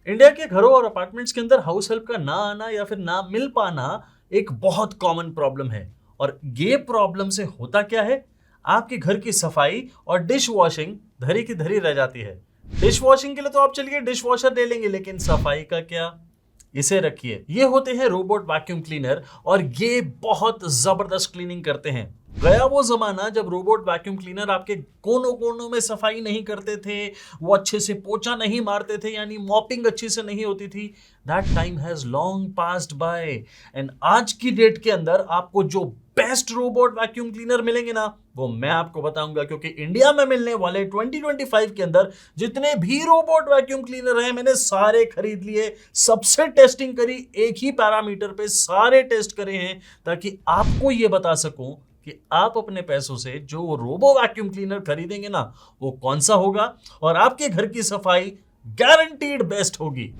India के घरों और अपार्टमेंट्स के अंदर हाउस हेल्प का ना आना या फिर ना मिल पाना एक बहुत कॉमन प्रॉब्लम है। और ये प्रॉब्लम से होता क्या है, आपके घर की सफाई और डिश वॉशिंग धरी की धरी रह जाती है। डिश वॉशिंग के लिए तो आप चलिए डिश वॉशर ले लेंगे, लेकिन सफाई का क्या, इसे रखिए। ये होते हैं रोबोट वैक्यूम क्लीनर और ये बहुत जबरदस्त क्लीनिंग करते हैं। गया वो जमाना जब रोबोट वैक्यूम क्लीनर आपके कोनों कोनों में सफाई नहीं करते थे, वो अच्छे से पोछा नहीं मारते थे, यानी मॉपिंग अच्छी से नहीं होती थी। That time has long passed by and आज की डेट के अंदर आपको जो बेस्ट रोबोट वैक्यूम क्लीनर मिलेंगे ना, वो मैं आपको बताऊंगा। क्योंकि इंडिया में मिलने वाले 2025 के अंदर जितने भी रोबोट वैक्यूम क्लीनर हैं, मैंने सारे खरीद लिए, सबसे टेस्टिंग करी, एक ही पैरामीटर पे सारे टेस्ट करे हैं, ताकि आपको ये बता सकूं कि आप अपने पैसों से जो रोबो वैक्यूम क्लीनर खरीदेंगे ना, वो कौन सा होगा और आपके घर की सफाई गारंटीड बेस्ट होगी।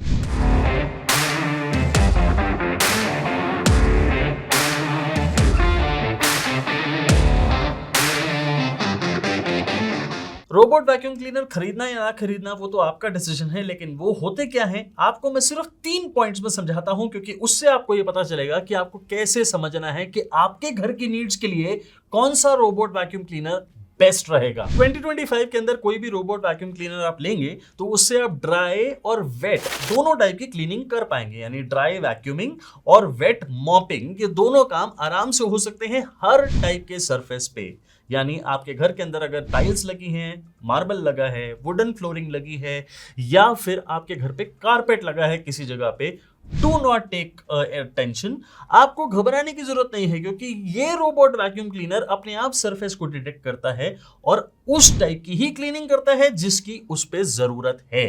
रोबोट वैक्यूम क्लीनर खरीदना या ना खरीदना वो तो आपका डिसीजन है, लेकिन वो होते क्या हैं आपको मैं सिर्फ 3 पॉइंट्स में समझाता हूं, क्योंकि उससे आपको ये पता चलेगा कि आपको कैसे समझना है कि आपके घर की नीड्स के लिए कौन सा रोबोट वैक्यूम क्लीनर बेस्ट रहेगा। 2025 के अंदर कोई भी रोबोट वैक्यूम क्लीनर आप लेंगे तो उससे आप ड्राई और वेट दोनों टाइप की क्लीनिंग कर पाएंगे, यानी ड्राई वैक्यूमिंग और वेट मॉपिंग, ये दोनों काम आराम से हो सकते हैं हर टाइप के सरफेस पे। यानी आपके घर के अंदर अगर टाइल्स लगी हैं, मार्बल लगा है, वुडन फ्लोरिंग लगी है, या फिर आपके घर पे कारपेट लगा है किसी जगह पे, डू नॉट टेक टेंशन, आपको घबराने की जरूरत नहीं है, क्योंकि ये रोबोट वैक्यूम क्लीनर अपने आप सरफेस को डिटेक्ट करता है और उस टाइप की ही क्लीनिंग करता है जिसकी उस पे जरूरत है।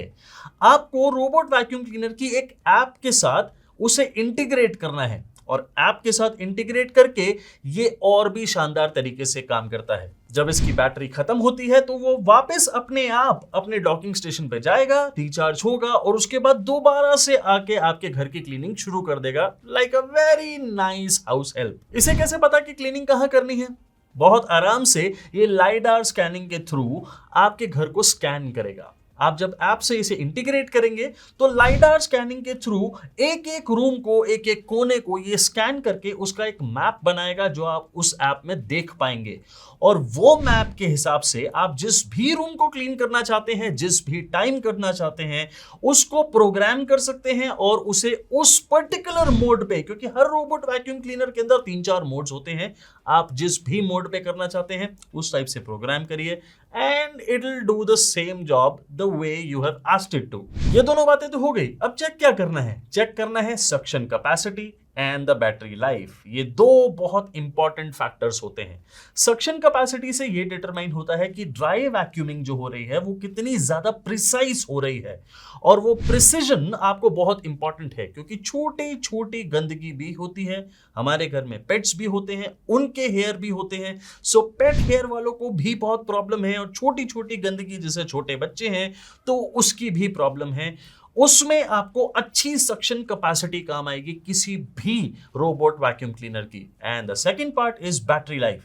आपको रोबोट वैक्यूम क्लीनर की एक ऐप के साथ उसे इंटीग्रेट करना है और ऐप के साथ इंटीग्रेट करके ये और भी शानदार तरीके से काम करता है। जब इसकी बैटरी खत्म होती है तो वो वापस अपने आप अपने डॉकिंग स्टेशन पे जाएगा, रिचार्ज होगा और उसके बाद दोबारा से आके आपके घर की क्लीनिंग शुरू कर देगा, like a very nice house help. इसे कैसे पता कि क्लीनिंग कहाँ करनी है? बहुत आराम से ये लाइडार स्कैनिंग के थ्रू आपके घर को स्कैन करेगा। आप जब ऐप से इसे इंटीग्रेट करेंगे तो लाइडार स्कैनिंग के थ्रू एक एक रूम को, एक एक कोने को ये स्कैन करके उसका एक मैप बनाएगा जो आप उस ऐप में देख पाएंगे। और वो मैप के हिसाब से आप जिस भी रूम को क्लीन करना चाहते हैं, जिस भी टाइम करना चाहते हैं, उसको प्रोग्राम कर सकते हैं और उसे उस पर्टिकुलर मोड पे, क्योंकि हर रोबोट वैक्यूम क्लीनर के अंदर 3-4 मोड्स होते हैं, आप जिस भी मोड पे करना चाहते हैं उस टाइप से प्रोग्राम करिए and it will do the same job the way you have asked it to. ये दोनों बातें तो हो गई। अब चेक क्या करना है? चेक करना है suction capacity and the battery life. ये दो बहुत इंपॉर्टेंट फैक्टर्स होते हैं। सक्शन कैपेसिटी से ये डिटरमाइन होता है कि ड्राई वैक्यूमिंग जो हो रही है वो कितनी ज्यादा प्रिसाइज हो रही है, और वो प्रिसीजन आपको बहुत इंपॉर्टेंट है, क्योंकि छोटी छोटी गंदगी भी होती है। हमारे घर में पेट्स भी होते हैं, उनके हेयर भी होते हैं, सो पेट हेयर वालों को भी बहुत प्रॉब्लम है, और छोटी छोटी गंदगी जैसे छोटे बच्चे हैं तो उसकी भी प्रॉब्लम है। उसमें आपको अच्छी सक्शन कैपेसिटी काम आएगी किसी भी रोबोट वैक्यूम क्लीनर की। And the second part is battery life.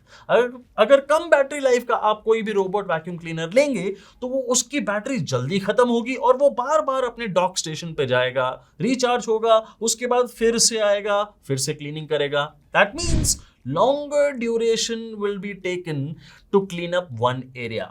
अगर कम बैटरी लाइफ का आप कोई भी रोबोट वैक्यूम क्लीनर लेंगे तो वो उसकी बैटरी जल्दी खत्म होगी और वो बार बार अपने डॉक स्टेशन पे जाएगा, रिचार्ज होगा, उसके बाद फिर से आएगा, फिर से क्लीनिंग करेगा। That means longer duration will be taken to clean up one area।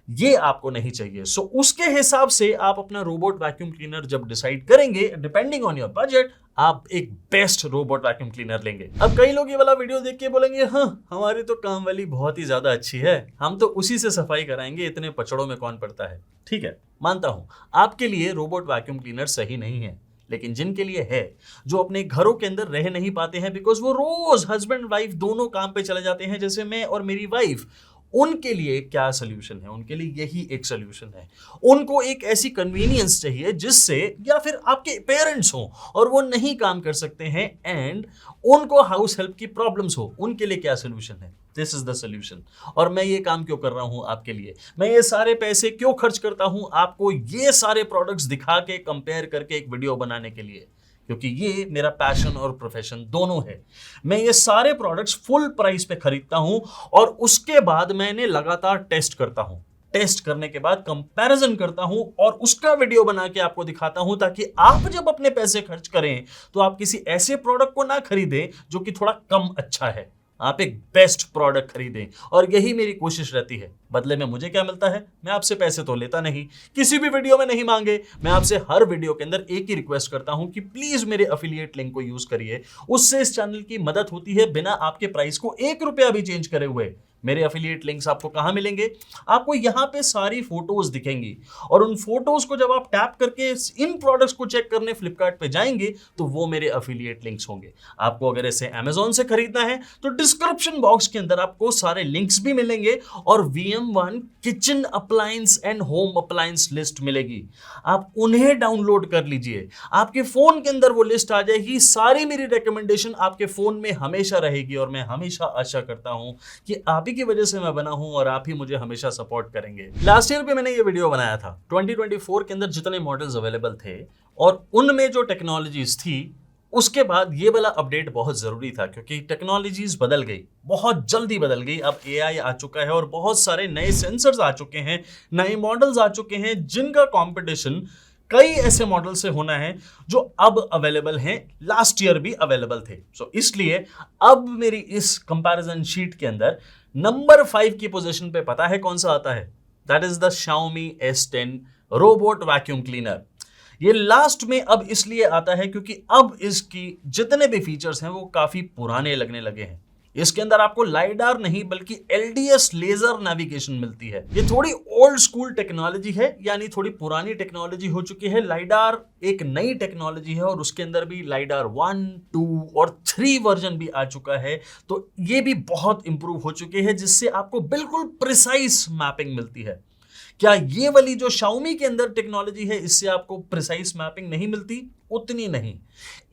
ये आपको नहीं चाहिए। सो उसके हिसाब से आप अपना रोबोट वैक्यूम क्लीनर जब डिसाइड करेंगे, डिपेंडिंग ऑन योर बजट, आप एक बेस्ट रोबोट वैक्यूम क्लीनर लेंगे। अब कई लोग ये वाला वीडियो देख के बोलेंगे, हाँ हमारी तो काम वाली बहुत ही ज्यादा अच्छी है, हम तो उसी से सफाई कराएंगे, इतने पचड़ों में कौन पड़ता है। ठीक है, मानता हूं आपके लिए रोबोट वैक्यूम क्लीनर सही नहीं है, लेकिन जिनके लिए है, जो अपने घरों के अंदर रह नहीं पाते हैं बिकॉज वो रोज हस्बैंड वाइफ दोनों काम पे चले जाते हैं, जैसे मैं और मेरी वाइफ, उनके लिए क्या सोल्यूशन है? उनके लिए यही एक सोल्यूशन है। उनको एक ऐसी कन्वीनियंस चाहिए जिससे, या फिर आपके पेरेंट्स हो और वो नहीं काम कर सकते हैं एंड उनको हाउस हेल्प की प्रॉब्लम्स हो, उनके लिए क्या सोल्यूशन है? This is the solution. और मैं ये काम क्यों कर रहा हूं आपके लिए? मैं ये सारे पैसे क्यों खर्च करता हूं आपको ये सारे प्रोडक्ट्स दिखा के, कंपेयर करके एक वीडियो बनाने के लिए? क्योंकि ये मेरा पैशन और प्रोफेशन दोनों है। मैं ये सारे प्रोडक्ट्स फुल प्राइस पे खरीदता हूं और उसके बाद मैं इन्हें लगातार टेस्ट करता हूं। टेस्ट करने के बाद कंपैरिजन करता हूं और उसका वीडियो बना के आपको दिखाता हूं, ताकि आप जब अपने पैसे खर्च करें तो आप किसी ऐसे प्रोडक्ट को ना खरीदें जो कि थोड़ा कम अच्छा है, आप एक बेस्ट प्रोडक्ट खरीदें। और यही मेरी कोशिश रहती है। बदले में मुझे क्या मिलता है? मैं आपसे पैसे तो लेता नहीं, किसी भी वीडियो में नहीं मांगे। मैं आपसे हर वीडियो के अंदर एक ही रिक्वेस्ट करता हूं कि प्लीज मेरे अफिलिएट लिंक को यूज करिए, उससे इस चैनल की मदद होती है बिना आपके प्राइस को 1 रुपया भी चेंज करे हुए। मेरे अफिलिएट लिंक्स आपको कहां मिलेंगे? आपको यहां पे सारी फोटोज दिखेंगी और उन फोटोज को जब आप टैप करके इन प्रोडक्ट्स को चेक करने फ्लिपकार्ट पे जाएंगे तो वो मेरे अफिलिएट लिंक्स होंगे। आपको अगर इसे अमेजॉन से खरीदना है तो डिस्क्रिप्शन बॉक्स के अंदर आपको सारे लिंक्स भी मिलेंगे और VM1 kitchen appliance and home appliance list मिलेगी। आप उन्हें डाउनलोड कर लीजिए, आपके फोन के अंदर वो लिस्ट आ जाएगी। सारी मेरी रिकमेंडेशन आपके फोन में हमेशा रहेगी और मैं हमेशा आशा करता हूं कि आप ही की वजह से मैं बना हूं और आप ही मुझे हमेशा सपोर्ट करेंगे। लास्ट ईयर भी मैंने ये वीडियो बनाया था 2024 के अंदर जितने मॉडल्स अवेलेबल थे और उनमें जो टेक्नोलॉजीज थी, उसके बाद ये वाला अपडेट बहुत जरूरी था क्योंकि टेक्नोलॉजीज बदल गई, बहुत जल्दी बदल गई। अब AI आ चुका है और बहुत सारे नए सेंसर्स आ चुके हैं, नए मॉडल्स आ चुके हैं जिनका कंपटीशन कई ऐसे मॉडल से होना है जो अब अवेलेबल हैं, लास्ट ईयर भी अवेलेबल थे। सो इसलिए अब मेरी इस कंपैरिजन शीट के अंदर नंबर 5 की पोजीशन पे पता है कौन सा आता है? That is the Xiaomi S10 robot vacuum cleaner. ये लास्ट में अब इसलिए आता है क्योंकि अब इसकी जितने भी फीचर्स हैं वो काफी पुराने लगने लगे हैं। इसके अंदर आपको लाइडार नहीं बल्कि LDS लेजर नेविगेशन मिलती है। ये थोड़ी ओल्ड स्कूल टेक्नोलॉजी है, यानी थोड़ी पुरानी टेक्नोलॉजी हो चुकी है। लाइडार एक नई टेक्नोलॉजी है और उसके अंदर भी लाइडार 1, 2 और 3 वर्जन भी आ चुका है। तो ये भी बहुत इंप्रूव हो चुके हैं जिससे आपको बिल्कुल प्रिसाइज मैपिंग मिलती है। क्या ये वाली जो Xiaomi के अंदर टेक्नोलॉजी है इससे आपको प्रिसाइज मैपिंग नहीं मिलती? उतनी नहीं।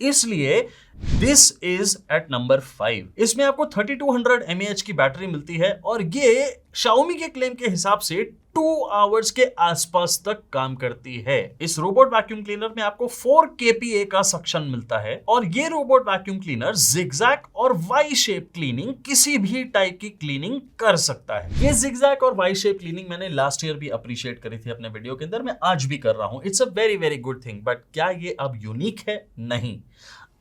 इसलिए दिस इज एट नंबर 5। इसमें आपको 3200 mAh की बैटरी मिलती है और ये Xiaomi के क्लेम के हिसाब से 2 आवर्स के आसपास तक काम करती है। इस रोबोट वैक्यूम क्लीनर में आपको 4 kPa का सक्शन मिलता है और ये रोबोट वैक्यूम क्लीनर जिगजैग और वाई शेप क्लीनिंग, किसी भी टाइप की क्लीनिंग कर सकता है। ये जिगजैग और वाई शेप क्लीनिंग मैंने लास्ट ईयर भी अप्रिशिएट करी थी अपने वीडियो के अंदर, मैं आज भी कर रहा हूं। It's a very very good thing. But क्या ये अब यूनिक है? नहीं,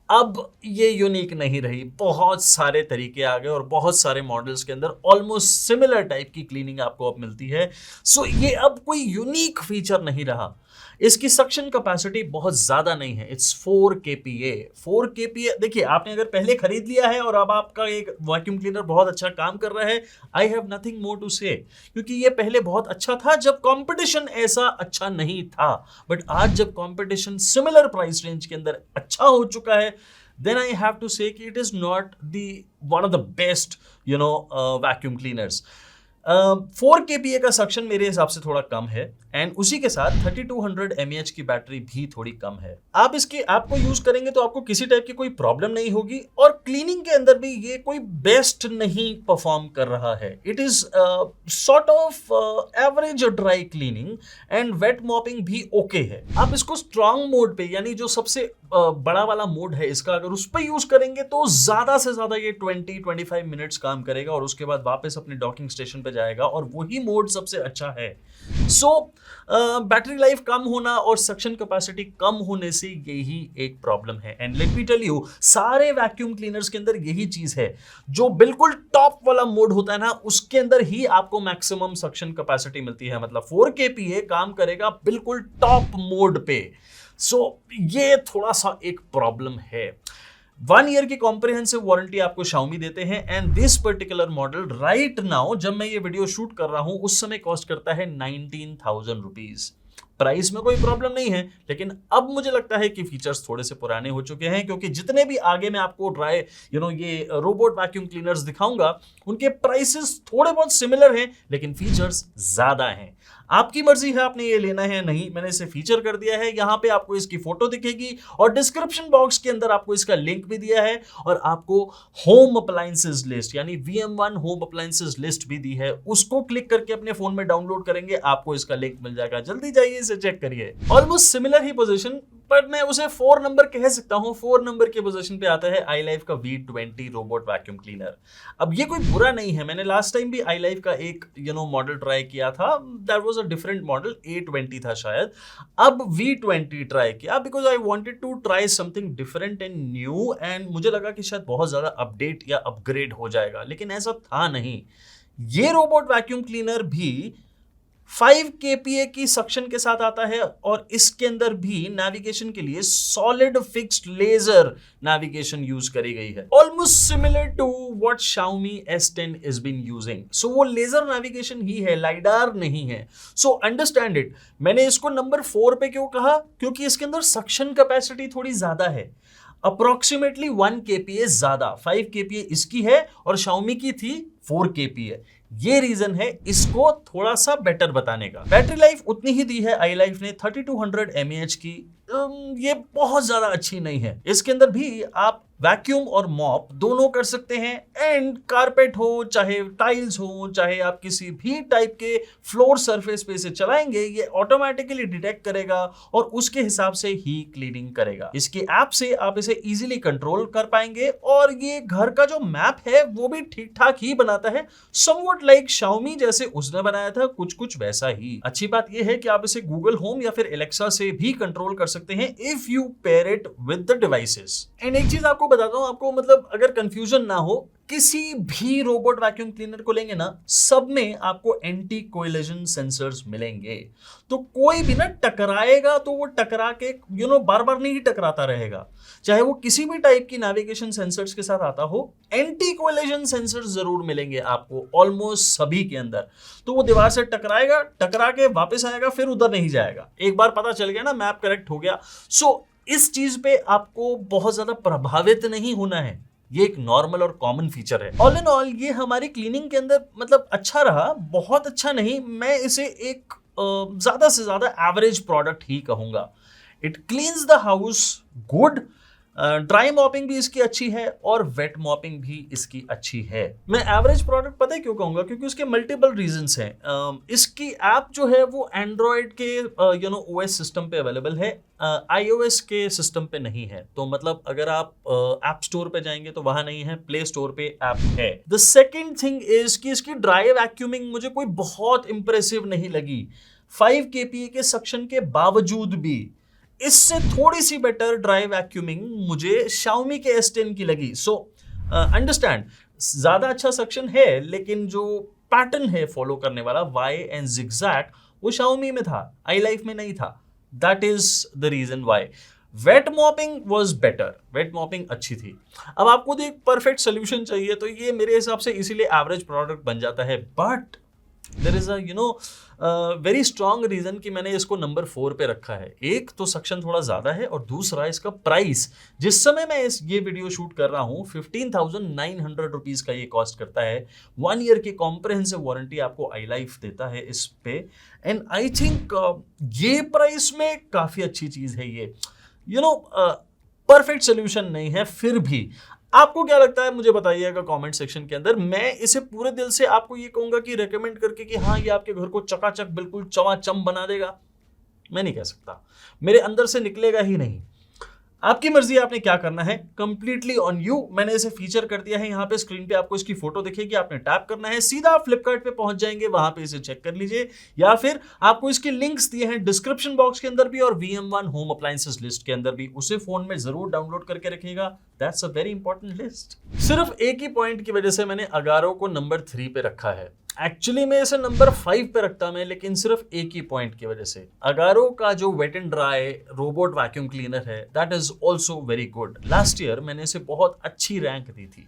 अब ये यूनिक नहीं रही। बहुत सारे तरीके आ गए और बहुत सारे मॉडल्स के अंदर ऑलमोस्ट सिमिलर टाइप की क्लीनिंग आपको अब मिलती है। सो ये अब कोई यूनिक फीचर नहीं रहा। इसकी सक्शन कैपेसिटी बहुत ज्यादा नहीं है, इट्स 4 kPa। 4 kPa देखिए, आपने अगर पहले खरीद लिया है और अब आपका एक वैक्यूम क्लीनर बहुत अच्छा काम कर रहा है, I have nothing more to say, क्योंकि ये पहले बहुत अच्छा था जब कंपटीशन ऐसा अच्छा नहीं था। बट आज जब कंपटीशन सिमिलर प्राइस रेंज के अंदर अच्छा हो चुका है, then I have to say कि it is not the one of the best vacuum cleaners। 4 kPa का सक्शन मेरे हिसाब से थोड़ा कम है एंड उसी के साथ 3200 mAh की बैटरी भी थोड़ी कम है। आप इसके ऐप को यूज करेंगे तो आपको किसी टाइप की कोई प्रॉब्लम नहीं होगी और क्लीनिंग के अंदर भी ये कोई बेस्ट नहीं परफॉर्म कर रहा है। It is sort of average dry cleaning and wet mopping भी ओके है। आप इसको स्ट्रांग मोड पे, यानी जो सबसे बड़ा वाला मोड है इसका, अगर उस पर यूज करेंगे तो ज्यादा से ज्यादा ये 20-25 मिनट्स काम करेगा और उसके बाद वापस अपने डॉकिंग स्टेशन पे जाएगा और वही मोड सबसे अच्छा है। सो बैटरी लाइफ कम होना और सक्शन कैपेसिटी कम होने से यही एक प्रॉब्लम है। And let me tell you, सारे वैक्यूम क्लीनर्स के अंदर यही चीज है। जो बिल्कुल टॉप वाला मोड होता है ना, उसके अंदर ही आपको मैक्सिमम सक्शन कैपेसिटी मिलती है। मतलब 4 kPa काम करेगा बिल्कुल टॉप मोड पे। सो ये थोड़ा सा एक प्रॉब्लम है। 1 ईयर की कॉम्प्रिहेंसिव वारंटी आपको Xiaomi देते हैं and this particular model right now, जब मैं ये वीडियो शूट कर रहा हूं, उस समय कॉस्ट करता है 19,000 रुपीज। प्राइस में कोई प्रॉब्लम नहीं है, लेकिन अब मुझे लगता है कि फीचर्स थोड़े से पुराने हो चुके हैं, क्योंकि जितने भी आगे मैं आपको ये रोबोट वैक्यूम क्लीनर्स दिखाऊंगा, उनके प्राइसेस थोड़े बहुत सिमिलर हैं लेकिन फीचर्स ज्यादा हैं। आपकी मर्जी है आपने ये लेना है या नहीं। मैंने इसे फीचर कर दिया है, यहाँ पे आपको इसकी फोटो दिखेगी और डिस्क्रिप्शन बॉक्स के अंदर आपको इसका लिंक भी दिया है और आपको होम अप्लायंसेस लिस्ट यानी VM1 होम अप्लायंसेस लिस्ट भी दी है। उसको क्लिक करके अपने फोन में डाउनलोड करेंगे, आपको इसका लिंक मिल जाएगा। जल्दी जाइए इसे चेक करिए। ऑलमोस्ट सिमिलर ही पोजीशन, पर मैं उसे 4 नंबर कह सकता हूं। 4 नंबर के पोजीशन पे आता है iLife का V20 रोबोट वैक्यूम क्लीनर। अब ये कोई बुरा नहीं है, मैंने लास्ट टाइम भी iLife का एक मॉडल ट्राई किया था, that was a different model, A20 था शायद। अब V20 ट्राई किया because I wanted to try something different and new, and मुझे लगा कि शायद बहुत ज्यादा अपडेट या अपग्रेड हो जाएगा, लेकिन ऐसा था नहीं। ये रोबोट वैक्यूम क्लीनर भी 5 kPa की सक्शन के साथ आता है और इसके अंदर भी नेविगेशन के लिए solid fixed laser navigation use करी गई है, almost similar to what Xiaomi S10 is been using. So वो लेजर नेविगेशन ही है, लाइडार नहीं है। So understand it. मैंने इसको नंबर 4 पे क्यों कहा, क्योंकि इसके अंदर सक्शन कैपेसिटी थोड़ी ज्यादा है, अप्रोक्सीमेटली 1 kPa ज्यादा। 5 kPa इसकी है और Xiaomi की थी 4 kPa। ये रीजन है इसको थोड़ा सा बेटर बताने का। बैटरी लाइफ उतनी ही दी है iLife ने 3200 mAh की, ये बहुत ज्यादा अच्छी नहीं है। इसके अंदर भी आप वैक्यूम और मॉप दोनों कर सकते हैं, एंड कारपेट हो चाहे टाइल्स हो चाहे आप किसी भी टाइप के फ्लोर सरफेस पे इसे चलाएंगे, ये ऑटोमेटिकली डिटेक्ट करेगा और उसके हिसाब से ही क्लीनिंग करेगा। इसकी ऐप से आप इसे इजीली कंट्रोल कर पाएंगे और ये घर का जो मैप है वो भी ठीक ठाक ही बनाता है, समवट लाइक Xiaomi जैसे उसने बनाया था, कुछ कुछ वैसा ही। अच्छी बात यह है कि आप इसे गूगल होम या फिर एलेक्सा से भी कंट्रोल कर सकते हैं if you pair it with the devices. And एक चीज आपको बताता हूं, आपको मतलब अगर कंफ्यूजन ना हो, किसी भी रोबोट वैक्यूम क्लीनर को लेंगे ना, सब में आपको एंटी कोलिजन सेंसर्स मिलेंगे। तो कोई भी ना टकराएगा तो वो टकरा के बार बार नहीं टकराता रहेगा, चाहे वो किसी भी टाइप की नेविगेशन सेंसर्स के साथ आता हो, एंटी कोलिजन सेंसर्स जरूर मिलेंगे आपको ऑलमोस्ट सभी के अंदर। तो वो दीवार से टकराएगा, टकरा के वापस आएगा, फिर उधर नहीं जाएगा। एक बार पता चल गया ना, मैप करेक्ट हो गया। सो इस चीज पे आपको बहुत ज्यादा प्रभावित नहीं होना है, ये एक नॉर्मल और कॉमन फीचर है। ऑल इन ऑल ये हमारी क्लीनिंग के अंदर मतलब अच्छा रहा, बहुत अच्छा नहीं, मैं इसे एक ज्यादा से ज्यादा एवरेज प्रोडक्ट ही कहूंगा। It cleans the house good, dry mopping भी इसकी अच्छी है और वेट मॉपिंग भी इसकी अच्छी है। मैं एवरेज प्रोडक्ट पता है क्यों कहूंगा, क्योंकि उसके मल्टीपल रीजंस हैं। इसकी ऐप जो है वो एंड्रॉयड के OS सिस्टम पे अवेलेबल है, iOS के सिस्टम पे नहीं है। तो मतलब अगर आप ऐप स्टोर पे जाएंगे तो वहां नहीं है, प्ले स्टोर पे ऐप है। द सेकेंड थिंग इज कि इसकी ड्राई वैक्यूमिंग मुझे कोई बहुत इंप्रेसिव नहीं लगी। 5 kPa के सक्शन के बावजूद भी इससे थोड़ी सी बेटर ड्राई वैक्यूमिंग मुझे Xiaomi के S10 की लगी। सो अंडरस्टैंड, ज्यादा अच्छा सक्शन है, लेकिन जो पैटर्न है फॉलो करने वाला वाई एंड जिगजैग वो Xiaomi में था, iLife में नहीं था। That is the reason why. Wet mopping was better, wet mopping अच्छी थी। अब आपको एक परफेक्ट सोल्यूशन चाहिए तो ये मेरे हिसाब से इसीलिए एवरेज प्रोडक्ट बन जाता है, but there is a very strong reason कि मैंने इसको नंबर 4 पे रखा है। एक तो सक्शन थोड़ा ज्यादा है और दूसरा इसका प्राइस, जिस समय मैं ये वीडियो शूट कर रहा हूं 15,900 रुपीज का ये कॉस्ट करता है। 1 ईयर की कॉम्प्रिहेंसिव वारंटी आपको iLife देता है इस पे, एंड आई थिंक ये प्राइस में काफी अच्छी चीज है। ये परफेक्ट सोल्यूशन नहीं है, फिर भी आपको क्या लगता है मुझे बताइएगा कमेंट सेक्शन के अंदर। मैं इसे पूरे दिल से आपको ये कहूंगा कि रेकमेंड करके कि हाँ ये आपके घर को चकाचक बिल्कुल चमाचम बना देगा, मैं नहीं कह सकता, मेरे अंदर से निकलेगा ही नहीं। आपकी मर्जी है आपने क्या करना है, कंप्लीटली ऑन यू। मैंने इसे फीचर कर दिया है, यहाँ पे स्क्रीन पे आपको इसकी फोटो दिखेगी, आपने टैप करना है, सीधा आप फ्लिपकार्ट पे पहुंच जाएंगे, वहां पे इसे चेक कर लीजिए, या फिर आपको इसके लिंक्स दिए हैं डिस्क्रिप्शन बॉक्स के अंदर भी और VM1 होम अप्लायंसेस लिस्ट के अंदर भी, उसे फोन में जरूर डाउनलोड करके रखिएगा। That's a very important list. सिर्फ एक ही पॉइंट की वजह से मैंने अगारो को नंबर 3 पे रखा है। एक्चुअली मैं इसे नंबर 5 पे रखता मैं, लेकिन सिर्फ एक ही पॉइंट की वजह से। अगारो का जो wet and dry robot vacuum cleaner है that is also very good. Last year मैंने इसे बहुत अच्छी रैंक दी थी,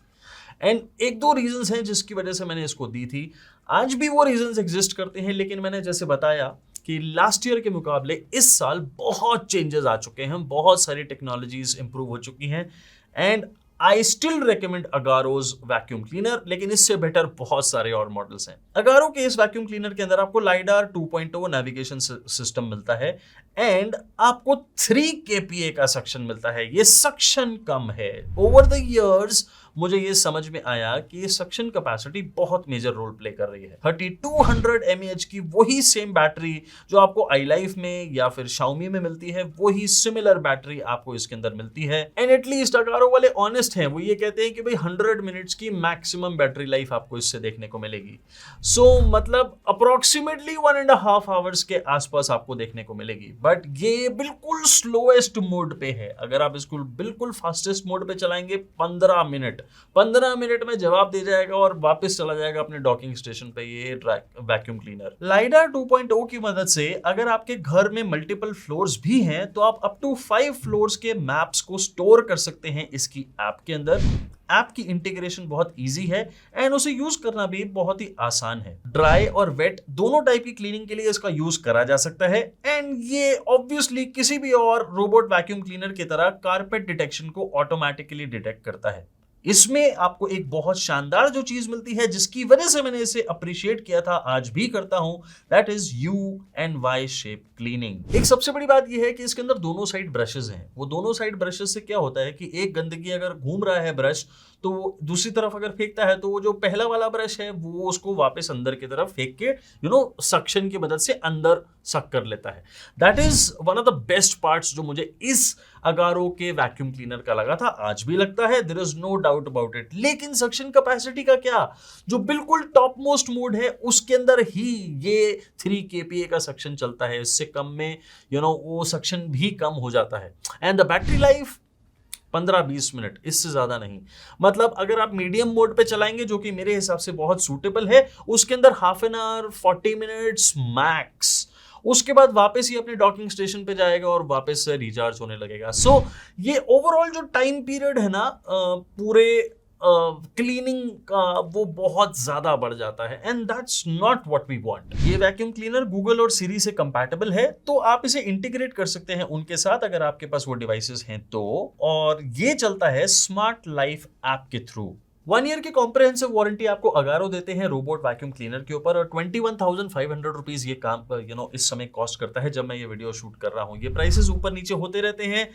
एंड 1-2 रीजंस हैं जिसकी वजह से मैंने इसको दी थी। आज भी वो रीजंस एग्जिस्ट करते हैं, लेकिन मैंने जैसे बताया कि लास्ट ईयर के मुकाबले इस साल बहुत चेंजेस आ चुके हैं, बहुत सारी टेक्नोलॉजीज इंप्रूव हो चुकी हैं, and I still recommend Agaro's vacuum cleaner, लेकिन इससे बेटर बहुत सारे और मॉडल्स हैं। अगारो के इस वैक्यूम क्लीनर के अंदर आपको लाइडार 2.0 नेविगेशन सिस्टम मिलता है एंड आपको 3 kPa का सक्शन मिलता है। ये सक्शन कम है। ओवर द इयर्स मुझे ये समझ में आया कि ये सक्शन कैपेसिटी बहुत मेजर रोल प्ले कर रही है। 3200 mAh की वही सेम बैटरी जो आपको iLife में या फिर Xiaomi में मिलती है, वही सिमिलर बैटरी आपको इसके अंदर मिलती है। एंड एटलीस्ट अगारो वाले ऑनेस्ट हैं, वो ये कहते हैं कि भाई 100 मिनट्स की मैक्सिमम बैटरी लाइफ आपको इससे देखने को मिलेगी। सो मतलब अप्रोक्सीमेटली 1.5 आवर्स के आसपास आपको देखने को मिलेगी। बट ये बिल्कुल स्लोएस्ट मोड पे है। अगर आप इसको बिल्कुल फास्टेस्ट मोड पे चलाएंगे 15 मिनट में जवाब दे जाएगा और वापस चला जाएगा अपने डॉकिंग स्टेशन पे ये वैक्यूम क्लीनर। लाइडार 2.0 की मदद से अगर आपके घर में मल्टीपल फ्लोर्स भी हैं तो आप अप टू 5 फ्लोर्स के मैप्स को स्टोर कर सकते हैं इसकी ऐप के अंदर। ऐप की इंटीग्रेशन बहुत इजी है एंड उसे यूज करना भी बहुत ही आसान है। ड्राई और वेट दोनों टाइप की क्लीनिंग के लिए इसका यूज करा जा सकता है एंड ये ऑब्वियसली किसी भी और रोबोट वैक्यूम क्लीनर की तरह कारपेट डिटेक्शन को ऑटोमेटिकली डिटेक्ट करता है। इसमें आपको एक बहुत शानदार जो चीज मिलती है जिसकी वजह से मैंने इसे अप्रिशिएट किया था, आज भी करता हूं, that is U&Y shape cleaning. एक सबसे बड़ी बात यह है कि इसके अंदर दोनों साइड ब्रशेस हैं। वो दोनों साइड ब्रशेस से क्या होता है कि एक गंदगी अगर घूम रहा है ब्रश तो दूसरी तरफ अगर फेंकता है तो वो जो पहला वाला ब्रश है वो उसको वापस अंदर की तरफ फेंक के सक्शन की मदद से अंदर सक कर लेता है। That is one of the best parts जो मुझे इस अगारो के वैक्यूम क्लीनर का लगा था, आज भी लगता है, there is no doubt about it. लेकिन सक्शन कैपेसिटी का क्या, जो बिल्कुल टॉप मोस्ट मोड है उसके अंदर ही ये 3 kPa का सक्शन चलता है। इससे कम में वो सक्शन भी कम हो जाता है and the battery life 15-20 minute, इससे ज्यादा नहीं। मतलब अगर आप मीडियम मोड पे चलाएंगे जो कि मेरे हिसाब से बहुत सूटेबल है, उसके अंदर half an hour 40 minutes max, उसके बाद वापस ही अपने डॉकिंग स्टेशन पे जाएगा और वापस से रिचार्ज होने लगेगा। सो ये ओवरऑल जो टाइम पीरियड है ना पूरे क्लीनिंग का, वो बहुत ज्यादा बढ़ जाता है and that's not what we want. ये वैक्यूम क्लीनर गूगल और सिरी से कंपैटिबल है, तो आप इसे इंटीग्रेट कर सकते हैं उनके साथ अगर आपके पास वो डिवाइसेस हैं तो। और ये चलता है स्मार्ट लाइफ ऐप के थ्रू। 1 ईयर की कॉम्प्रिहेंसिव वारंटी आपको अगारो देते हैं रोबोट वैक्यूम क्लीनर के ऊपर और 21,500 रुपीज ये काम इस समय कॉस्ट करता है जब मैं ये वीडियो शूट कर रहा हूँ। ये प्राइसेस ऊपर नीचे होते रहते हैं।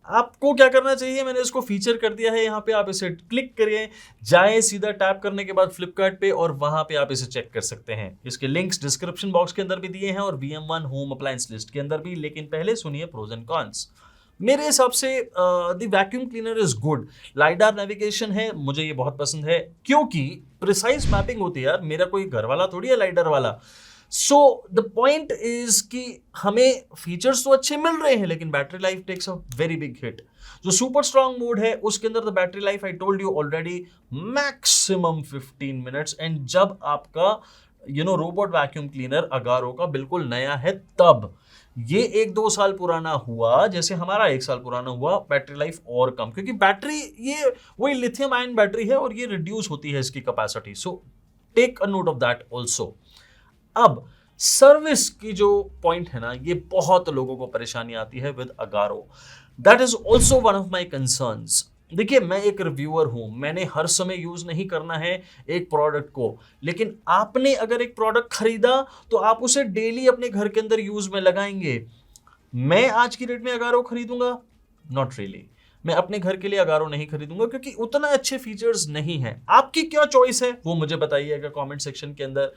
आपको क्या करना चाहिए, मैंने इसको फीचर कर दिया है यहाँ पे, आप इसे क्लिक करिए, जाए सीधा टैप करने के बाद फ्लिपकार्ट पे और वहां पे आप इसे चेक कर सकते हैं। इसके लिंक्स डिस्क्रिप्शन बॉक्स के अंदर भी दिए हैं और VM1 होम अप्लायंस लिस्ट के अंदर भी। लेकिन पहले सुनिए प्रोज एंड कॉन्स। मेरे हिसाब से the vacuum cleaner is good. Lidar navigation है, मुझे ये बहुत पसंद है क्योंकि प्रिसाइज मैपिंग होती है यार। मेरा कोई घर वाला थोड़ी है लाइडार वाला। सो द पॉइंट इज कि हमें फीचर्स तो अच्छे मिल रहे हैं लेकिन battery life takes a very big hit. जो सुपर स्ट्रांग मोड है उसके अंदर the battery life I told you already maximum 15 minutes and जब आपका रोबोट वैक्यूम क्लीनर अगारो का बिल्कुल नया है तब। ये 1-2 साल पुराना हुआ जैसे हमारा 1 साल पुराना हुआ, बैटरी लाइफ और कम, क्योंकि बैटरी ये वही लिथियम आयन बैटरी है और ये रिड्यूस होती है इसकी capacity. So take a note of that also. अब सर्विस की जो पॉइंट है ना, ये बहुत लोगों को परेशानी आती है with Agaro. That is also one of my concerns. देखिए, मैं एक रिव्यूअर हूं, मैंने हर समय यूज नहीं करना है एक प्रोडक्ट को, लेकिन आपने अगर एक प्रोडक्ट खरीदा तो आप उसे डेली अपने घर के अंदर यूज में लगाएंगे। मैं आज की डेट में अगारो खरीदूंगा? Not really. मैं अपने घर के लिए अगारो नहीं खरीदूंगा क्योंकि उतना अच्छे फीचर्स नहीं है। आपकी क्या चॉइस है वो मुझे बताइएगा कमेंट सेक्शन के अंदर।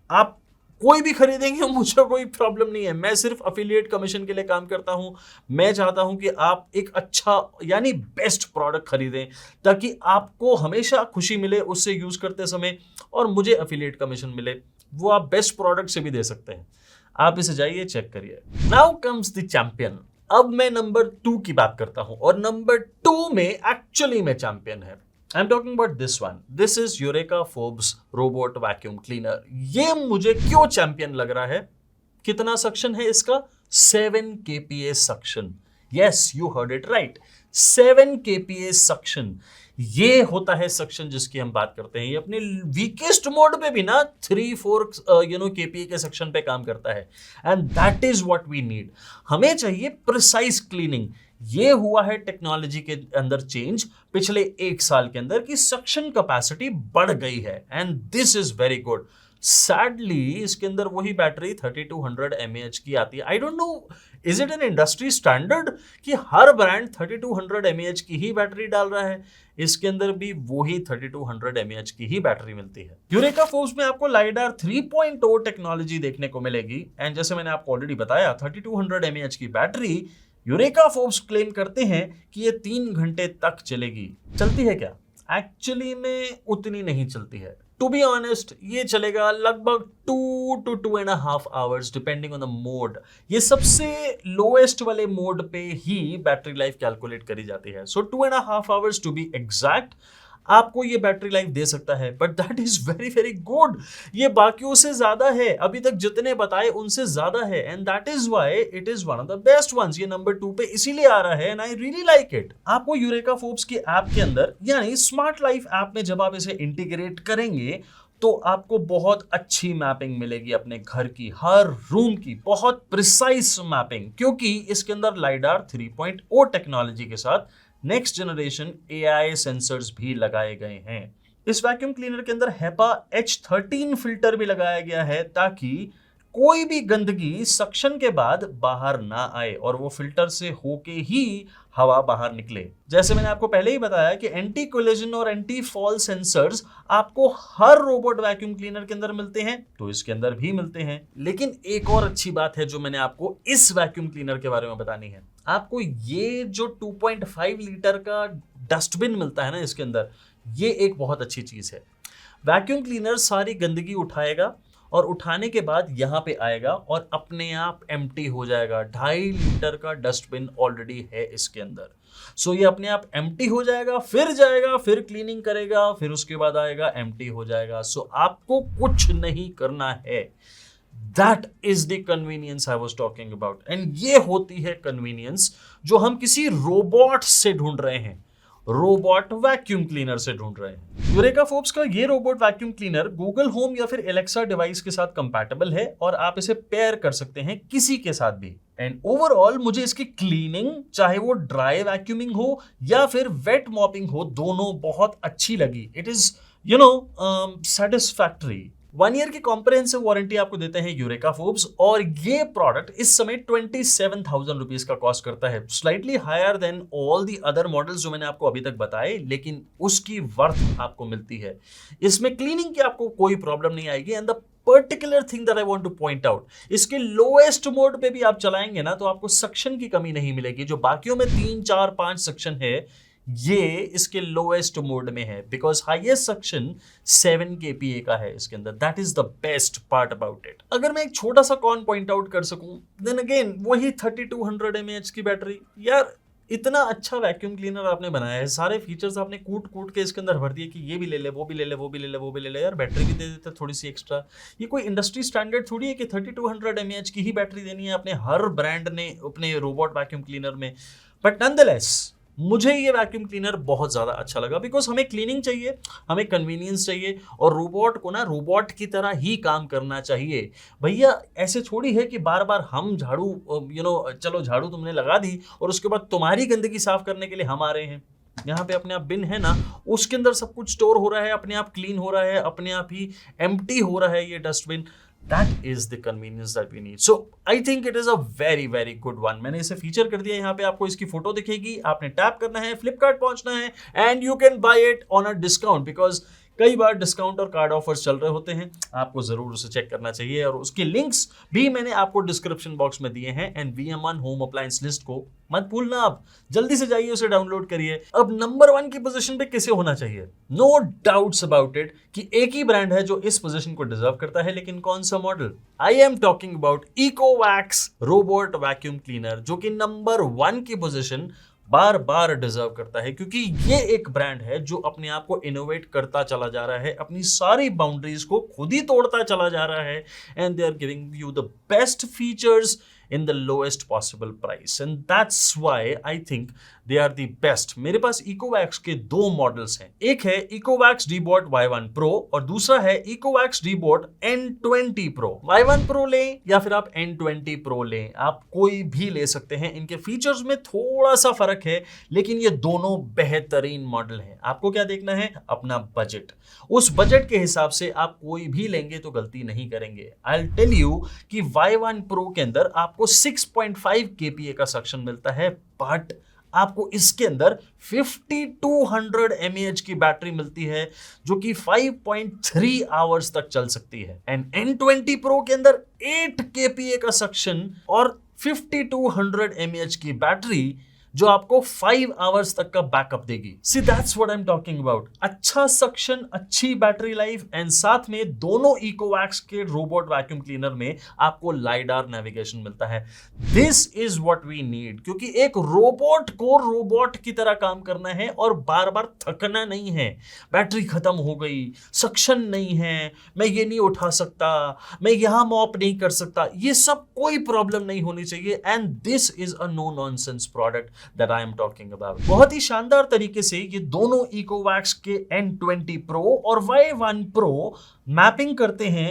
आप कोई भी खरीदेंगे, मुझे कोई प्रॉब्लम नहीं है। मैं सिर्फ अफिलिएट कमीशन के लिए काम करता हूं। मैं चाहता हूं कि आप एक अच्छा यानी बेस्ट प्रोडक्ट खरीदें ताकि आपको हमेशा खुशी मिले उससे यूज करते समय और मुझे अफिलिएट कमीशन मिले। वो आप बेस्ट प्रोडक्ट से भी दे सकते हैं। आप इसे जाइए, चेक करिए। Now comes the champion. अब मैं नंबर 2 की बात करता हूं और नंबर 2 में एक्चुअली में चैंपियन है। I'm talking about this one. This is Eureka Forbes Robot Vacuum Cleaner. ये मुझे क्यों चैंपियन लग रहा है? कितना सक्शन है इसका? 7 kPa suction. Yes, you heard it right. 7 kPa suction. ये होता है सक्शन जिसकी हम बात करते हैं। ये अपने वीकेस्ट मोड पे भी ना 3-4 kPa के सक्शन पे काम करता है and that is what we need. हमें चाहिए प्रिसाइज क्लीनिंग। ये हुआ है टेक्नोलॉजी के अंदर चेंज पिछले 1 साल के अंदर कि सक्शन कैपेसिटी बढ़ गई है and this is very good. Sadly इसके अंदर वही बैटरी 3200 mAh की आती है। I don't know, is it an industry standard कि हर ब्रांड 3200 mAh की ही बैटरी डाल रहा है? इसके अंदर भी वही 3200 mAh की ही बैटरी मिलती है। यूरेका फोर्ब्स में आपको लाइडार 3.0 टेक्नोलॉजी देखने को मिलेगी एंड जैसे मैंने आपको ऑलरेडी बताया 3200 mAh की बैटरी यूरेका फोर्ब्स क्लेम करते हैं कि ये 3 घंटे तक चलेगी। चलती है क्या? एक्चुअली में उतनी नहीं चलती है। टू बी ऑनेस्ट ये चलेगा लगभग 2 to 2.5 hours depending on the mode. ये सबसे लोएस्ट वाले मोड पे ही बैटरी लाइफ कैलकुलेट करी जाती है। सो 2.5 आवर्स टू बी एग्जैक्ट आपको ये बैटरी लाइफ दे सकता है, but that is very very good. ये बाकियों से ज्यादा है, अभी तक जितने बताए उनसे ज्यादा है and that is why it is one of the best ones. ये नंबर 2 पे इसीलिए आ रहा है and I really like it. आपको यूरेका फोर्ब्स की ऐप के अंदर यानी स्मार्ट लाइफ ऐप में जब आप इसे इंटीग्रेट करेंगे तो आपको बहुत अच्छी मैपिंग मिलेगी अपने घर की, हर रूम की बहुत प्रिसाइज मैपिंग, क्योंकि इसके अंदर लाइडार 3.0 टेक्नोलॉजी के साथ नेक्स्ट जनरेशन AI सेंसर्स भी लगाए गए हैं। इस वैक्यूम क्लीनर के अंदर HEPA H13 फिल्टर भी लगाया गया है ताकि कोई भी गंदगी सक्शन के बाद बाहर ना आए और वो फिल्टर से होके ही हवा बाहर निकले। जैसे मैंने आपको पहले ही बताया कि एंटी कोलिजन और एंटी फॉल सेंसर्स आपको हर रोबोट वैक्यूम क्लीनर के अंदर मिलते हैं, तो इसके अंदर भी मिलते हैं। लेकिन एक और अच्छी बात है जो मैंने आपको इस वैक्यूम क्लीनर के बारे में बतानी है। आपको ये जो 2.5 लीटर का डस्टबिन मिलता है ना इसके अंदर, ये एक बहुत अच्छी चीज है। वैक्यूम क्लीनर सारी गंदगी उठाएगा और उठाने के बाद यहाँ पे आएगा और अपने आप एम्प्टी हो जाएगा। 2.5 लीटर का डस्टबिन ऑलरेडी है इसके अंदर। सो ये अपने आप एम्प्टी हो जाएगा, फिर क्लीनिंग करेगा, फिर उसके बाद आएगा एम्प्टी हो जाएगा। सो आपको कुछ नहीं करना है। That is the convenience I was talking about and ये होती है कन्वीनियंस जो हम किसी रोबोट से ढूंढ रहे हैं, रोबोट वैक्यूम क्लीनर से ढूंढ रहे हैं। यूरेका फोर्ब्स का ये robot vacuum cleaner Google home या फिर एलेक्सा डिवाइस के साथ कंपैटिबल है और आप इसे पेयर कर सकते हैं किसी के साथ भी। एंड ओवरऑल मुझे इसकी क्लीनिंग, चाहे वो ड्राई वैक्यूमिंग हो या फिर वेट मॉपिंग हो, दोनों बहुत अच्छी लगी। It is satisfactory. 1 ईयर की कॉम्प्रिहेंसिव वारंटी आपको देते हैं यूरेका फोर्ब्स और ये प्रोडक्ट इस समय 27,000 रुपीज का कॉस्ट करता है। Slightly higher than all the other models जो मैंने आपको अभी तक बताए, लेकिन उसकी वर्थ आपको मिलती है। इसमें क्लीनिंग की आपको कोई प्रॉब्लम नहीं आएगी and the particular thing that I want two point out, इसके लोएस्ट मोड पे भी आप चलाएंगे ना तो आपको सक्शन की कमी नहीं मिलेगी। जो बाकियों में 3, 4, 5 सक्शन है, ये इसके लोएस्ट मोड में है बिकॉज हाईएस्ट सक्शन 7 kPa का है इसके अंदर। That is the best part about it. अगर मैं एक छोटा सा कॉन पॉइंट आउट कर सकूं, देन अगेन वही 3200 mAh की बैटरी। यार इतना अच्छा वैक्यूम क्लीनर आपने बनाया है, सारे फीचर्स आपने कूट कूट के इसके अंदर भर दिए कि ये भी ले ले, वो भी ले ले, वो भी ले ले, वो भी ले ले, यार बैटरी भी दे देते थोड़ी सी एक्स्ट्रा। ये कोई इंडस्ट्री स्टैंडर्ड थोड़ी है कि 3200 mAh की ही बैटरी देनी है अपने हर ब्रांड ने अपने रोबोट वैक्यूम क्लीनर में। बट नॉनदलेस मुझे ये वैक्यूम क्लीनर बहुत ज़्यादा अच्छा लगा बिकॉज हमें क्लीनिंग चाहिए, हमें कन्वीनियंस चाहिए और रोबोट को ना रोबोट की तरह ही काम करना चाहिए। भैया ऐसे थोड़ी है कि बार बार हम झाड़ू चलो झाड़ू तुमने लगा दी और उसके बाद तुम्हारी गंदगी साफ करने के लिए हम आ रहे हैं। यहाँ पे अपने आप बिन है ना, उसके अंदर सब कुछ स्टोर हो रहा है, अपने आप क्लीन हो रहा है, अपने आप ही एम्प्टी हो रहा है ये dustbin. That is the convenience that we need. So I think it is a very very good one. मैंने इसे फीचर कर दिया। यहाँ पे आपको इसकी फोटो दिखेगी, आपने टैप करना है, फ्लिपकार्ट पहुंचना है and you can buy it on a discount because कई बार डिस्काउंट और कार्ड ऑफर्स चल रहे होते हैं। आपको जरूर उसे चेक करना चाहिए और उसके लिंक्स भी मैंने आपको डिस्क्रिप्शन बॉक्स में दिए हैं and VM1 home appliance list को मत भूलना। आप जल्दी से जाइए, उसे डाउनलोड करिए। अब नंबर 1 की पोजीशन पे किसे होना चाहिए? नो डाउट्स अबाउट इट कि एक ही ब्रांड है जो इस पोजीशन को डिजर्व करता है, लेकिन कौन सा model? I am talking about Ecovacs robot vacuum cleaner, जो कि नंबर 1 की पोजीशन बार बार डिजर्व करता है क्योंकि ये एक ब्रांड है जो अपने आप को इनोवेट करता चला जा रहा है, अपनी सारी बाउंड्रीज को खुद ही तोड़ता चला जा रहा है and they are giving you the best features in the lowest possible price, and that's why I think they are the best. मेरे पास इकोवैक्स के दो मॉडल्स हैं, एक है इकोवैक्स डीबॉट Y1 Pro और दूसरा है इकोवैक्स Dbot N20 Pro। Y1 Pro लें या फिर आप N20 Pro लें, आप कोई भी ले सकते हैं। इनके फीचर्स में थोड़ा सा फर्क है, लेकिन ये दोनों बेहतरीन मॉडल हैं। आपको क्या देखना है? अपना बजट। उस बजट के हिसाब से आप कोई भी लेंगे तो गलती नहीं करेंगे। आई विल टेल यू कि Y1 Pro के अंदर आपको 6.5 kPa का सक्शन मिलता है, बट आपको इसके अंदर 5200 mAh की बैटरी मिलती है जो कि 5.3 आवर्स तक चल सकती है। एंड N20 Pro के अंदर 8 kPa का सक्शन और 5200 mAh की बैटरी जो आपको 5 आवर्स तक का बैकअप देगी। See that's what I am talking about. अच्छा सक्शन, अच्छी बैटरी लाइफ एंड साथ में दोनों इकोवैक्स के रोबोट वैक्यूम क्लीनर में आपको लाइडार नेविगेशन मिलता है। This is what we need, क्योंकि एक रोबोट को रोबोट की तरह काम करना है और बार बार थकना नहीं है। बैटरी खत्म हो गई, सक्शन नहीं है, मैं ये नहीं उठा सकता, मैं यहां मॉप नहीं कर सकता, ये सब कोई प्रॉब्लम नहीं होनी चाहिए। And this is a no nonsense product that I am talking about। बहुत ही शानदार तरीके से ये दोनों इकोवैक्स के N20 Pro और Y1 Pro मैपिंग करते हैं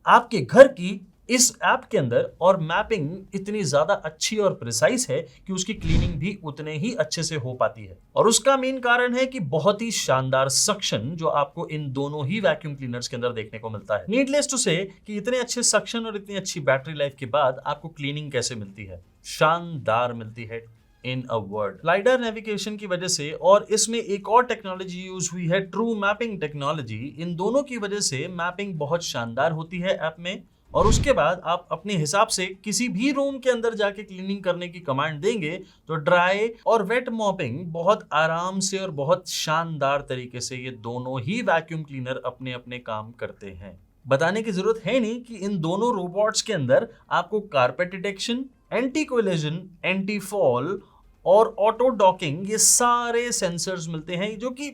आपके घर की इस ऐप के अंदर, और मैपिंग इतनी ज्यादा अच्छी और प्रिसाइज है कि उसकी क्लीनिंग भी उतने ही अच्छे से हो पाती है। और उसका मेन कारण है कि बहुत ही शानदार सक्शन जो आपको इन दोनों ही वैक्यूम क्लीनर्स के अंदर देखने को मिलता है। नीडलेस टू से कि इतने अच्छे सक्शन और इतनी अच्छी बैटरी लाइफ के बाद आपको क्लीनिंग कैसे मिलती है? शानदार मिलती है इन अ वर्ड। लाइडर नेविगेशन की वजह से और इसमें एक और टेक्नोलॉजी यूज हुई है, ट्रू मैपिंग टेक्नोलॉजी। इन दोनों की वजह से मैपिंग बहुत शानदार होती है ऐप में, और उसके बाद आप अपने हिसाब से किसी भी रूम के अंदर जाके क्लीनिंग करने की कमांड देंगे तो ड्राई और वेट मॉपिंग बहुत आराम से और बहुत शानदार तरीके से ये दोनों ही वैक्यूम क्लीनर अपने अपने काम करते हैं। बताने की जरूरत है नहीं कि इन दोनों रोबोट्स के अंदर आपको carpet detection, anti collision, anti fall और ऑटो डॉकिंग, ये सारे सेंसर्स मिलते हैं जो कि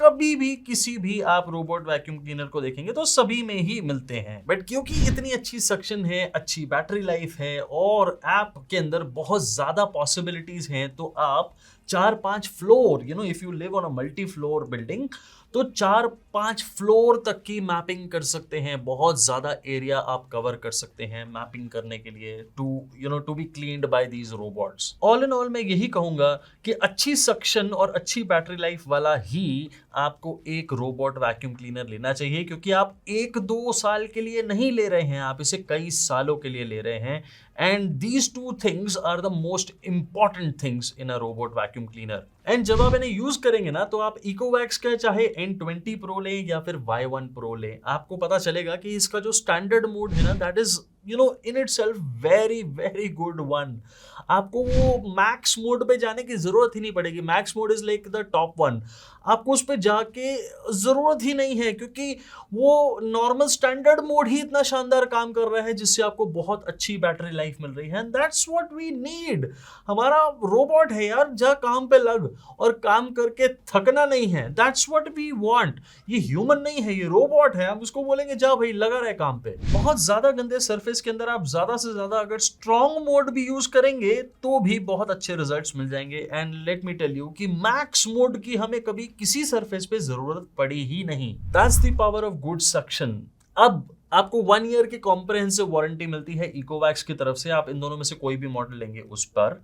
कभी भी किसी भी आप रोबोट वैक्यूम क्लीनर को देखेंगे तो सभी में ही मिलते हैं। बट क्योंकि इतनी अच्छी सक्शन है, अच्छी बैटरी लाइफ है और ऐप के अंदर बहुत ज्यादा पॉसिबिलिटीज हैं, तो आप 4-5 floor, if you live on a multi floor building, तो 4-5 फ्लोर तक की मैपिंग कर सकते हैं। बहुत ज्यादा एरिया आप कवर कर सकते हैं मैपिंग करने के लिए, to be cleaned by these robots. All in all मैं यही कहूंगा कि अच्छी सक्शन और अच्छी बैटरी लाइफ वाला ही आपको एक रोबोट वैक्यूम क्लीनर लेना चाहिए, क्योंकि आप 1-2 साल के लिए नहीं ले रहे हैं, आप इसे कई सालों के लिए ले रहे हैं। And these two things are the most important things in a robot vacuum cleaner. And जब आप इन्हें यूज करेंगे ना, तो आप इकोवैक्स का चाहे N20 Pro लें या फिर Y1 Pro लें, आपको पता चलेगा कि इसका जो स्टैंडर्ड मोड है ना, that is in itself very very good one. आपको वो मैक्स मोड पे जाने की जरूरत ही नहीं पड़ेगी। Max mode is like the top one, आपको उस पे जाके जरूरत ही नहीं है, क्योंकि वो नॉर्मल स्टैंडर्ड मोड ही इतना शानदार काम कर रहा है जिससे आपको बहुत अच्छी बैटरी लाइफ मिल रही है। And that's what we need. हमारा रोबोट है यार, जा काम पे लग और काम करके थकना नहीं है। That's what we want. ये ह्यूमन नहीं है, ये रोबोट है। हम उसको बोलेंगे जा भाई लगा रहे काम पे। बहुत ज्यादा गंदे सरफेस के अंदर आप ज्यादा से ज्यादा अगर स्ट्रॉन्ग मोड भी यूज करेंगे तो भी बहुत अच्छे रिजल्ट्स मिल जाएंगे। And let me tell you कि मैक्स मोड की हमें कभी किसी सरफेस पे जरूरत पड़ी ही नहीं। That's the power of good suction. अब आपको 1 ईयर की कॉम्प्रिहेंसिव वारंटी मिलती है इकोवैक्स की तरफ से। आप इन दोनों में से कोई भी मॉडल लेंगे उस पर।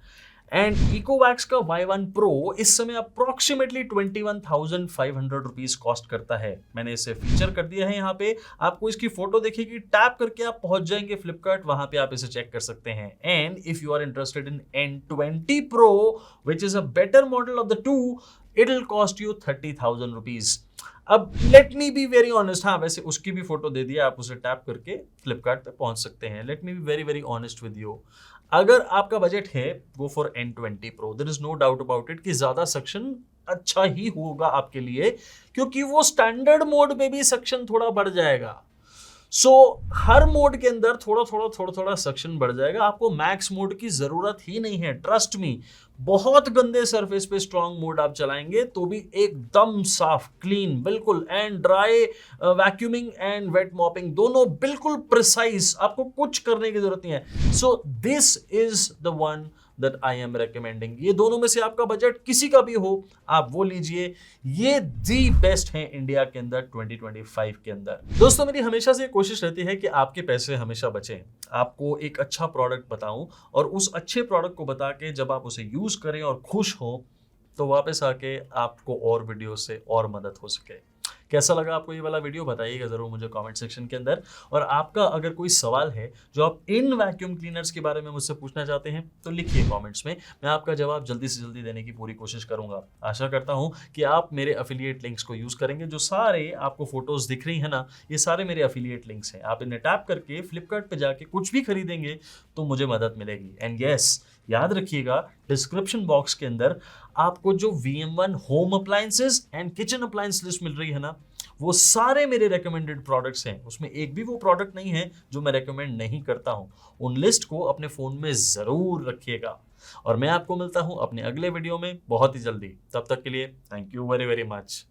एंड इकोवैक्स का Y1 Pro इस समय अप्रोक्सीमेटली 21,500 रुपीज कॉस्ट करता है। मैंने इसे फीचर कर दिया है यहाँ पे। आपको इसकी फोटो देखिएगी, टैप करके आप पहुंच जाएंगे फ्लिपकार्ट, वहां पे आप इसे चेक कर सकते हैं। And if you are interested in N20 Pro which is a better model of the two, it will cost you 30,000 rupees. अब let me be very honest, हाँ वैसे उसकी भी फोटो दे दिया, आप उसे टैप करके फ्लिपकार्ट पे पहुंच सकते हैं। Let me be very very honest with you, अगर आपका बजट है go for N20 Pro। There is no doubt about it कि ज्यादा सक्शन अच्छा ही होगा आपके लिए, क्योंकि वो स्टैंडर्ड मोड में भी सक्शन थोड़ा बढ़ जाएगा। सो हर मोड के अंदर थोड़ा थोड़ा सक्शन बढ़ जाएगा। आपको मैक्स मोड की जरूरत ही नहीं है, ट्रस्ट मी। बहुत गंदे सरफेस पे स्ट्रॉन्ग मोड आप चलाएंगे तो भी एकदम साफ, क्लीन बिल्कुल, and dry vacuuming and wet mopping दोनों बिल्कुल प्रिसाइज, आपको कुछ करने की जरूरत नहीं है। So this is the one that I am recommending. ये दोनों में से आपका बजट किसी का भी हो, आप वो लीजिए। ये दी बेस्ट है इंडिया के अंदर 2025 के अंदर। दोस्तों मेरी हमेशा से कोशिश रहती है कि आपके पैसे हमेशा बचें, आपको एक अच्छा प्रोडक्ट बताऊं और उस अच्छे प्रोडक्ट को बता के जब आप उसे यूज करें और खुश हो तो वापस आके आपको और वीडियो से और मदद हो सके। कैसा लगा आपको ये वाला वीडियो, बताइएगा जरूर मुझे कमेंट सेक्शन के अंदर। और आपका अगर कोई सवाल है जो आप इन वैक्यूम क्लीनर्स के बारे में मुझसे पूछना चाहते हैं तो लिखिए कमेंट्स में, मैं आपका जवाब जल्दी से जल्दी देने की पूरी कोशिश करूंगा। आशा करता हूं कि आप मेरे अफिलिएट लिंक्स को यूज करेंगे। जो सारे आपको फोटोज दिख रही है ना, ये सारे मेरे अफिलिएट लिंक्स हैं। आप इन्हें टैप करके फ्लिपकार्ट पे जाके कुछ भी खरीदेंगे तो मुझे मदद मिलेगी। एंड यस, याद रखिएगा डिस्क्रिप्शन बॉक्स के अंदर आपको जो VM1 home appliances and kitchen appliance list मिल रही है ना, वो सारे मेरे रेकमेंडेड प्रोडक्ट्स हैं। उसमें एक भी वो प्रोडक्ट नहीं है जो मैं रेकमेंड नहीं करता हूं। उन लिस्ट को अपने फोन में जरूर रखिएगा। और मैं आपको मिलता हूं अपने अगले वीडियो में बहुत ही जल्दी। तब तक के लिए thank you very very much.